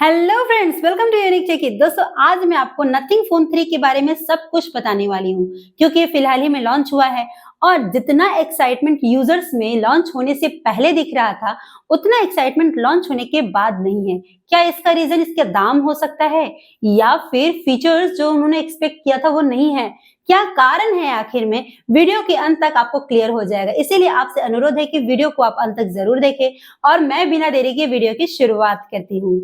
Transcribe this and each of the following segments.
Hello friends, welcome to unique check it. दोस्तों, आज मैं आपको नथिंग फोन 3 के बारे में सब कुछ बताने वाली हूँ, क्योंकि ये फिलहाल ही में लॉन्च हुआ है और जितना एक्साइटमेंट यूजर्स में लॉन्च होने से पहले दिख रहा था, उतना एक्साइटमेंट लॉन्च होने के बाद नहीं है। क्या इसका रीजन इसके दाम हो सकता है या फिर फीचर्स जो उन्होंने एक्सपेक्ट किया था वो नहीं है? क्या कारण है आखिर में? वीडियो के अंत तक आपको क्लियर हो जाएगा। इसीलिए आपसे अनुरोध है कि वीडियो को आप अंत तक जरूर देखें और मैं बिना देरी के वीडियो की शुरुआत करती हूँ।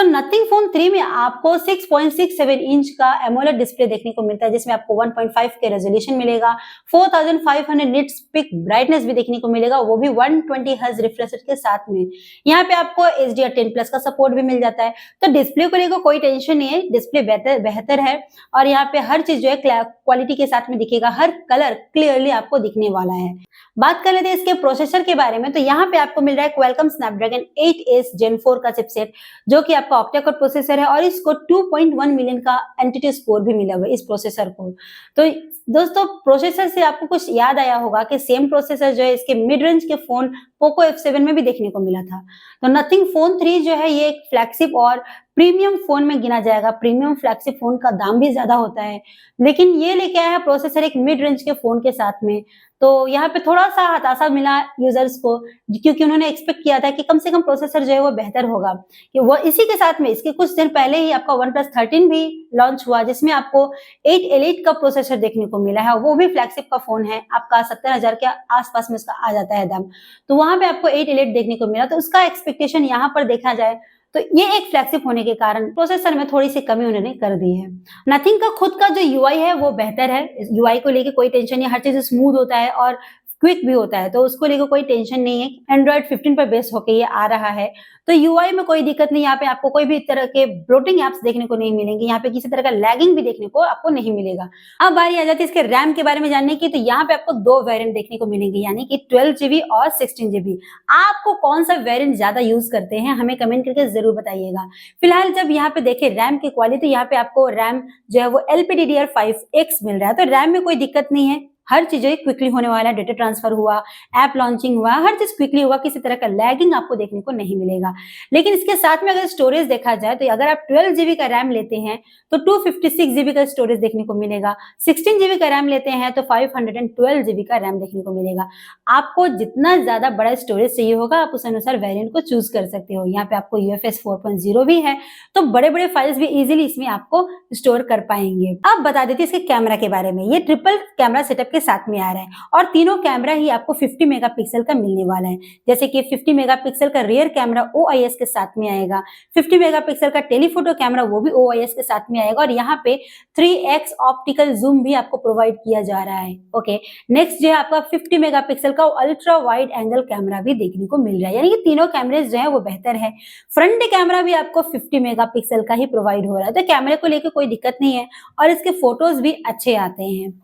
नथिंग फोन 3 में आपको 6.67 इंच का एमोलेड डिस्प्ले देखने को मिलता है, जिसमें आपको 1.5 के रेजोल्यूशन मिलेगा, 4500 निट्स पिक ब्राइटनेस भी देखने को मिलेगा, वो भी 120 हर्ट्ज रिफ्रेश रेट के साथ में। यहाँ पे आपको HDR10+ का सपोर्ट भी मिल जाता है, तो डिस्प्ले को लेकर कोई टेंशन नहीं है। डिस्प्ले बेहतर है और यहाँ पे हर चीज जो है क्वालिटी के साथ में दिखेगा, हर कलर क्लियरली आपको दिखने वाला है। बात कर लेते हैं इसके प्रोसेसर के बारे में, तो यहाँ पे आपको मिल रहा है क्वालकॉम स्नैपड्रैगन 8s Gen 4 का चिपसेट, जो कि आपका ऑक्टा कोर प्रोसेसर है और इसको 2.1 मिलियन का एंटिटी स्कोर भी मिला हुआ है इस प्रोसेसर को। तो दोस्तों, प्रोसेसर से आपको कुछ याद आया होगा कि सेम प्रोसेसर जो है इसके मिड रेंज के फोन पोको F7 में भी देखने को मिला था। तो नथिंग फोन 3 जो है ये एक फ्लैगशिप और प्रीमियम फोन में गिना जाएगा। प्रीमियम फ्लैगशिप फोन का दाम भी ज्यादा होता है, लेकिन ये लेके आया है प्रोसेसर एक मिड रेंज के फोन के साथ में। तो यहाँ पे थोड़ा सा हताशा मिला यूजर्स को, क्योंकि उन्होंने एक्सपेक्ट किया था कि कम से कम प्रोसेसर जो है वो बेहतर होगा। कि वो इसी के साथ में इसके कुछ दिन पहले ही आपका OnePlus 13 भी लॉन्च हुआ, जिसमें आपको 8 Elite का प्रोसेसर देखने को मिला है। वो भी फ्लैगशिप का फोन है, आपका 70,000 के आसपास में इसका आ जाता है दाम। तो वहां पे आपको 8 Elite देखने को मिला, तो उसका एक्सपेक्टेशन यहाँ पर देखा जाए तो ये एक फ्लैगशिप होने के कारण प्रोसेसर में थोड़ी सी कमी उन्होंने कर दी है। नथिंग का खुद का जो यूआई है वो बेहतर है। यूआई को लेके कोई टेंशन नहीं, हर चीज स्मूथ होता है और क्विक भी होता है, तो उसको लेकर कोई टेंशन नहीं है। एंड्रॉइड 15 पर बेस होके ये आ रहा है, तो यूआई में कोई दिक्कत नहीं। यहाँ पे आपको कोई भी तरह के ब्लोटिंग एप्स देखने को नहीं मिलेंगे, यहाँ पे किसी तरह का लैगिंग भी देखने को आपको नहीं मिलेगा। अब बारी आ जाती है इसके रैम के बारे में जानने की, तो यहाँ पे आपको दो वेरिएंट देखने को मिलेंगे, यानी कि 12GB और 16GB। आपको कौन सा वेरिएंट ज्यादा यूज करते हैं हमें कमेंट करके जरूर बताइएगा। फिलहाल जब यहाँ पे देखें रैम की क्वालिटी, यहाँ पे आपको रैम जो है वो LPDDR5X मिल रहा है, तो रैम में कोई दिक्कत नहीं है। हर चीजें क्विकली होने वाला है, डेटा ट्रांसफर हुआ, ऐप लॉन्चिंग हुआ, हर चीज क्विकली हुआ, किसी तरह का लैगिंग आपको देखने को नहीं मिलेगा। लेकिन इसके साथ में अगर स्टोरेज देखा जाए, तो अगर आप 12GB का रैम लेते हैं तो 256GB का स्टोरेज देखने को मिलेगा, 16GB का रैम लेते हैं तो 512GB का रैम देखने को मिलेगा। आपको जितना ज्यादा बड़ा स्टोरेज चाहिए होगा, आप उस अनुसार वेरिएंट को चूज कर सकते हो। यहाँ पे आपको UFS 4.0 भी है, तो बड़े बड़े फाइल्स भी इजीली इसमें आपको स्टोर कर पाएंगे। अब बता देती इसके कैमरा के बारे में। ये ट्रिपल कैमरा सेटअप के साथ में आ रहा है और तीनों कैमरा ही आपको 50 मेगापिक्सल का मिलने वाला है। जैसे कि 50 मेगापिक्सल का रियर कैमरा OIS के साथ में आएगा, 50 मेगापिक्सल का टेलीफोटो कैमरा वो भी OIS के साथ में आएगा और यहाँ पे 3x ऑप्टिकल जूम भी आपको प्रोवाइड किया जा रहा है। ओके, नेक्स्ट जो है आपका 50 मेगापिक्सल का अल्ट्रा वाइड एंगल कैमरा भी देखने को मिल रहा है, यानी कि तीनों कैमरे जो है वो बेहतर है। फ्रंट कैमरा भी आपको 50 मेगापिक्सल का ही प्रोवाइड हो रहा है, तो कैमरे को लेकर कोई दिक्कत नहीं है और इसके फोटोज भी अच्छे आते हैं।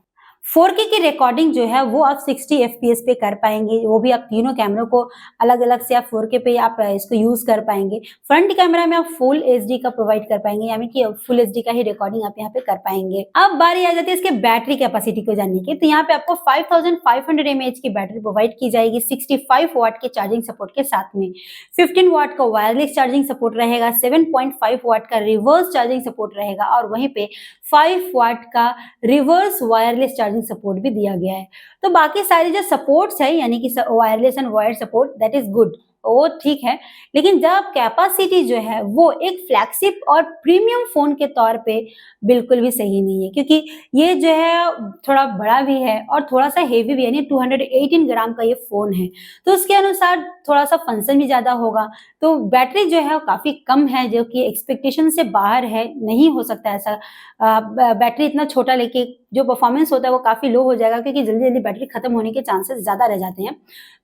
4K की रिकॉर्डिंग जो है वो आप 60 FPS पे कर पाएंगे, वो भी आप तीनों कैमरों को अलग अलग से आप 4K पे आप इसको यूज कर पाएंगे। फ्रंट कैमरा में आप फुल HD का प्रोवाइड कर पाएंगे, यानी कि फुल HD का ही रिकॉर्डिंग आप यहाँ पे कर पाएंगे। अब बारी आ जाती है इसके बैटरी कैपेसिटी को जानने की, तो यहाँ पे आपको 5500 mAh की बैटरी प्रोवाइड की जाएगी 65 वाट के चार्जिंग सपोर्ट के साथ में। 15 वाट का वायरलेस चार्जिंग सपोर्ट रहेगा, 7.5 वाट का रिवर्स चार्जिंग सपोर्ट रहेगा और वहीं पे 5 वाट का रिवर्स वायरलेस चार्जिंग सपोर्ट भी दिया गया है। तो बाकी सारे जो सपोर्ट्स है, यानी कि wireless and wired support, that is good, वो ठीक है। लेकिन जब कैपेसिटी जो है वो एक फ्लैगशिप और प्रीमियम फोन के तौर पे बिल्कुल भी सही नहीं है, क्योंकि ये जो है थोड़ा बड़ा भी है और थोड़ा सा हेवी भी है, यानी 218 ग्राम का ये फोन है, तो उसके अनुसार थोड़ा सा फंक्शन भी ज्यादा होगा। तो बैटरी जो है वो काफी कम है, जो कि एक्सपेक्टेशन से बाहर है। नहीं हो सकता ऐसा, बैटरी इतना छोटा लेके जो परफॉर्मेंस होता है वो काफी लो हो जाएगा, क्योंकि जल्दी जल्दी बैटरी खत्म होने के चांसेस ज्यादा रह जाते हैं।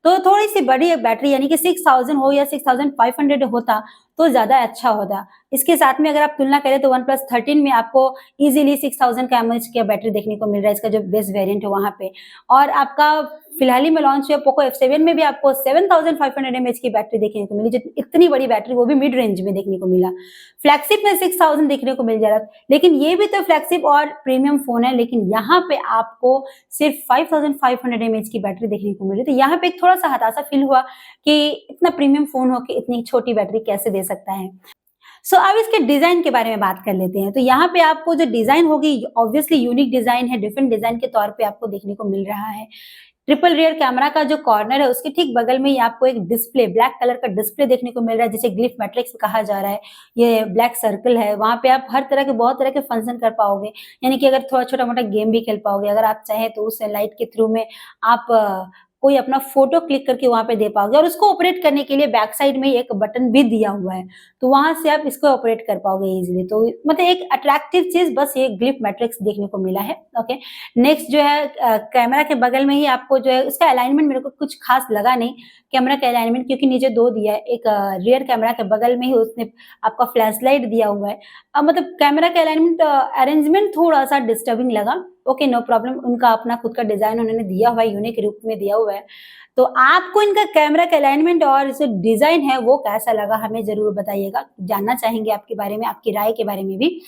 तो थोड़ी सी बड़ी बैटरी, यानी कि 6000 हो या 6500 होता तो ज्यादा अच्छा होता। इसके साथ में अगर आप तुलना करें तो OnePlus 13 में आपको इजीली 6000 का mAh की बैटरी देखने को मिल रहा है, इसका जो बेस्ट वेरिएंट है वहां पे, और आपका फिलहाल ही में लॉन्च हुआ पोको F7 में भी आपको 7500 mAh की बैटरी देखने को मिली, जो इतनी बड़ी बैटरी, वो भी मिड रेंज में देखने को मिला। फ्लैगशिप में 6000 देखने को मिल जा रहा, लेकिन ये भी तो फ्लैगशिप और प्रीमियम फोन है, लेकिन यहाँ पे आपको सिर्फ 5500 mAh की बैटरी देखने को मिली। तो यहाँ पे एक थोड़ा सा हताशा फील हुआ कि इतना प्रीमियम फोन हो के इतनी छोटी बैटरी कैसे दे सकता है। अब इसके डिजाइन के बारे में बात कर लेते हैं। तो यहाँ पे आपको जो डिजाइन होगी, ऑब्वियसली यूनिक डिजाइन है, डिफरेंट डिजाइन के तौर पे आपको देखने को मिल रहा है। ट्रिपल रियर कैमरा का जो कॉर्नर है उसके ठीक बगल में ही आपको एक डिस्प्ले, ब्लैक कलर का डिस्प्ले देखने को मिल रहा है, जिसे ग्लिफ मैट्रिक्स कहा जा रहा है। ये ब्लैक सर्कल है, वहां पे आप हर तरह के, बहुत तरह के फंक्शन कर पाओगे, यानी कि अगर थोड़ा छोटा मोटा गेम भी खेल पाओगे, अगर आप चाहे तो उस लाइट के थ्रू में आप कोई अपना फोटो क्लिक करके वहां पे दे पाओगे। और उसको ऑपरेट करने के लिए बैक साइड में एक बटन भी दिया हुआ है, तो वहां से आप इसको ऑपरेट कर पाओगे इजीली। तो मतलब एक अट्रैक्टिव चीज बस ये ग्लिफ मैट्रिक्स देखने को मिला है। ओके, नेक्स्ट जो है कैमरा के बगल में ही आपको जो है उसका अलाइनमेंट मेरे को कुछ खास लगा नहीं, कैमरा का अलाइनमेंट, क्योंकि नीचे दो दिया है, एक रियर कैमरा के बगल में ही उसने आपका फ्लैश लाइट दिया हुआ है। अब मतलब कैमरा का अलाइनमेंट अरेंजमेंट थोड़ा सा डिस्टर्बिंग लगा। ओके, नो प्रॉब्लम, उनका अपना खुद का डिजाइन उन्होंने दिया हुआ है, यूनिक रूप में दिया हुआ है। तो आपको इनका कैमरा का अलाइनमेंट और जो डिजाइन है वो कैसा लगा, हमें जरूर बताइएगा, जानना चाहेंगे आपके बारे में, आपकी राय के बारे में भी।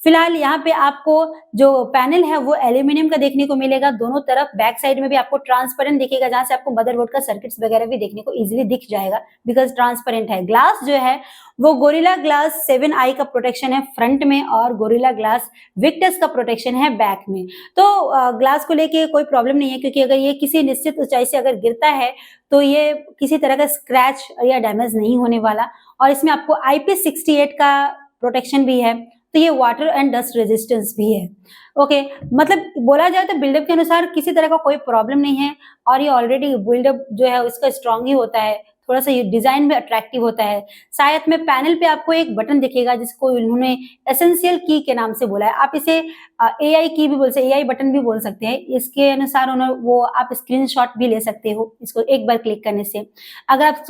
फिलहाल यहाँ पे आपको जो पैनल है वो एल्यूमिनियम का देखने को मिलेगा दोनों तरफ। बैक साइड में भी आपको ट्रांसपेरेंट दिखेगा, जहां से आपको मदरबोर्ड का सर्किट्स वगैरह भी देखने को इजीली दिख जाएगा, बिकॉज ट्रांसपेरेंट है। ग्लास जो है वो गोरिल्ला ग्लास 7i का प्रोटेक्शन है फ्रंट में, और गोरिल्ला ग्लास विक्टस का प्रोटेक्शन है बैक में। तो ग्लास को लेके कोई प्रॉब्लम नहीं है, क्योंकि अगर ये किसी निश्चित ऊंचाई से अगर गिरता है तो ये किसी तरह का स्क्रैच या डैमेज नहीं होने वाला। और इसमें आपको IP68 का प्रोटेक्शन भी है, तो ये वाटर एंड डस्ट रेजिस्टेंस भी है। ओके, मतलब बोला जाए तो बिल्डअप के अनुसार किसी तरह का कोई प्रॉब्लम नहीं है, और ये ऑलरेडी बिल्डअप जो है उसका स्ट्रांग ही होता है, थोड़ा सा ये डिजाइन भी अट्रैक्टिव होता है। शायद में पैनल पे आपको एक बटन दिखेगा जिसको उन्होंने एसेंशियल की के नाम से बोला है, आप इसे AI की भी बोल सकते, AI बटन भी बोल सकते हैं। इसके अनुसार उन्होंने वो आप स्क्रीनशॉट भी ले सकते हो इसको एक बार क्लिक करने से। अगर आप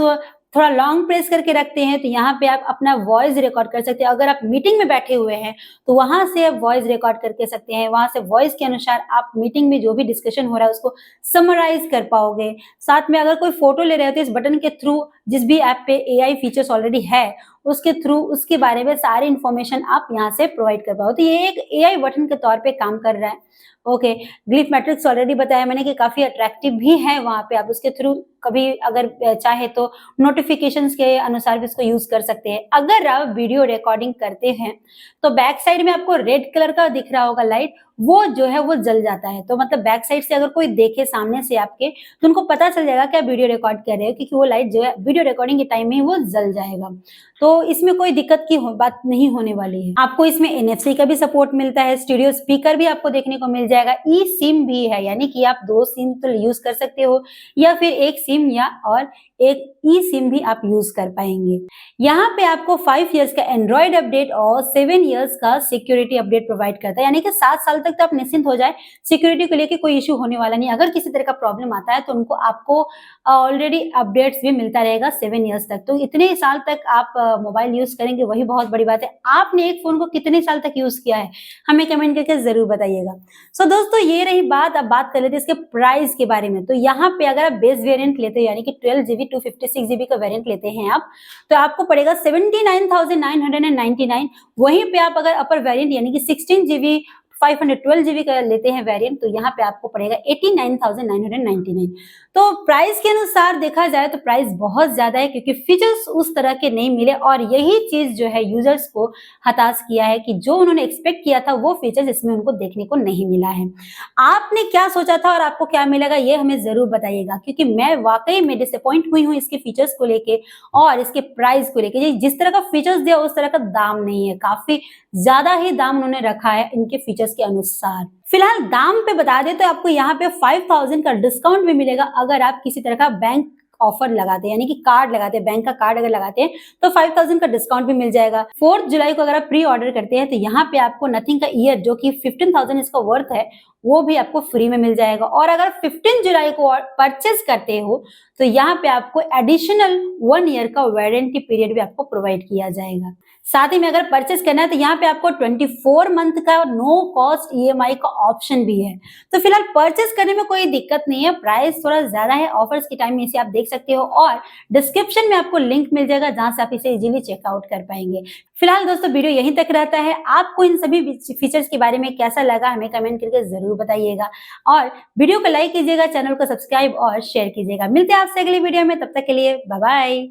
थोड़ा लॉन्ग प्रेस करके रखते हैं तो यहाँ पे आप अपना वॉइस रिकॉर्ड कर सकते हैं। अगर आप मीटिंग में बैठे हुए हैं तो वहां से आप वॉइस रिकॉर्ड करके सकते हैं, वहां से वॉइस के अनुसार आप मीटिंग में जो भी डिस्कशन हो रहा है उसको समराइज कर पाओगे। साथ में अगर कोई फोटो ले रहे हो तो इस बटन के थ्रू, जिस भी ऐप पे AI फीचर्स ऑलरेडी है उसके थ्रू उसके बारे में सारी इंफॉर्मेशन आप यहाँ से प्रोवाइड कर पाओ। तो ये एक AI बटन के तौर पे काम कर रहा है। ओके, ग्लिफ मैट्रिक्स ऑलरेडी बताया मैंने कि काफी अट्रैक्टिव भी है, वहां पे आप उसके थ्रू कभी अगर चाहे तो नोटिफिकेशंस के अनुसार भी इसको यूज कर सकते हैं। अगर आप वीडियो रिकॉर्डिंग करते हैं तो बैक साइड में आपको रेड कलर का दिख रहा होगा लाइट, वो जो है वो जल जाता है। तो मतलब बैक साइड से अगर कोई देखे सामने से आपके, तो उनको पता चल जाएगा कि आप वीडियो रिकॉर्ड कर रहे हो, क्योंकि वो लाइट जो है वीडियो रिकॉर्डिंग के टाइम में ही वो जल जाएगा। तो इसमें कोई दिक्कत की बात नहीं होने वाली है। आपको इसमें NFC का भी सपोर्ट मिलता है, स्टीरियो स्पीकर भी आपको देखने को मिल जाएगा, ई सिम भी है, यानी कि आप 2 सिम तो यूज कर सकते हो, या फिर एक सिम या और एक ई सिम भी आप यूज कर पाएंगे। यहाँ पे आपको 5 इयर्स का एंड्रॉइड अपडेट और 7 इयर्स का सिक्योरिटी अपडेट प्रोवाइड करता है, यानी कि 7 साल तक तो आप निश्चिंत हो जाए, सिक्योरिटी को लेके कोई इश्यू होने वाला नहीं। अगर किसी तरह का प्रॉब्लम आता है तो उनको आपको ऑलरेडी अपडेट्स भी मिलता रहेगा 7 इयर्स तक। तो इतने साल तक आप मोबाइल यूज करेंगे, वही बहुत बड़ी बात है। आपने एक फोन को कितने साल तक यूज किया है, हमें कमेंट करके जरूर बताइएगा। दोस्तों ये रही बात, अब बात कर लेते हैं इसके प्राइस के बारे में। तो यहाँ पे अगर आप बेस वेरिएंट लेते हैं, यानी कि 12GB 256GB का वेरिएंट लेते हैं आप, तो आपको पड़ेगा 79,999। वहीं पे आप अगर अपर वेरिएंट यानी कि 16GB 512GB का लेते हैं वेरिएंट, तो यहाँ पे आपको पड़ेगा 89,999। तो प्राइस के अनुसार देखा जाए तो प्राइस बहुत ज्यादा है, क्योंकि फीचर्स उस तरह के नहीं मिले, और यही चीज जो है यूजर्स को हताश किया है कि जो उन्होंने एक्सपेक्ट किया था वो फीचर्स इसमें उनको देखने को नहीं मिला है। आपने क्या सोचा था और आपको क्या मिलेगा, ये हमें जरूर बताइएगा, क्योंकि मैं वाकई में डिसअपॉइंट हुई हूँ इसके फीचर्स को लेके और इसके प्राइस को लेके। जिस तरह का फीचर्स दिया उस तरह का दाम नहीं है, काफी ज्यादा ही दाम उन्होंने रखा है इनके फीचर्स के अनुसार। फिलहाल दाम पे बता दें तो आपको यहाँ पे 5000 का डिस्काउंट भी मिलेगा अगर आप किसी तरह का बैंक ऑफर लगाते हैं, यानी कि कार्ड लगाते हैं, बैंक का कार्ड अगर लगाते हैं तो 5000 का डिस्काउंट भी मिल जाएगा। 4 जुलाई को अगर आप प्री ऑर्डर करते हैं तो यहाँ पे आपको नथिंग का ईयर जो कि 15,000 इसका वर्थ है वो भी आपको फ्री में मिल जाएगा। और अगर 15 जुलाई को परचेस करते हो तो यहाँ पे आपको एडिशनल 1 ईयर का वारंटी पीरियड भी आपको प्रोवाइड किया जाएगा। साथ ही में अगर परचेस करना है तो यहाँ पे आपको 24 मंथ का नो कॉस्ट ईएमआई का ऑप्शन भी है। तो फिलहाल परचेस करने में कोई दिक्कत नहीं है, प्राइस थोड़ा ज्यादा है, ऑफर्स के टाइम में इसे आप देख सकते हो और डिस्क्रिप्शन में आपको लिंक मिल जाएगा जहां से आप इसे इजीली चेकआउट कर पाएंगे। फिलहाल दोस्तों वीडियो यहीं तक रहता है। आपको इन सभी फीचर्स के बारे में कैसा लगा हमें कमेंट करके जरूर बताइएगा और वीडियो को लाइक कीजिएगा, चैनल को सब्सक्राइब और शेयर कीजिएगा। मिलते हैं आपसे अगली वीडियो में, तब तक के लिए बाय बाय।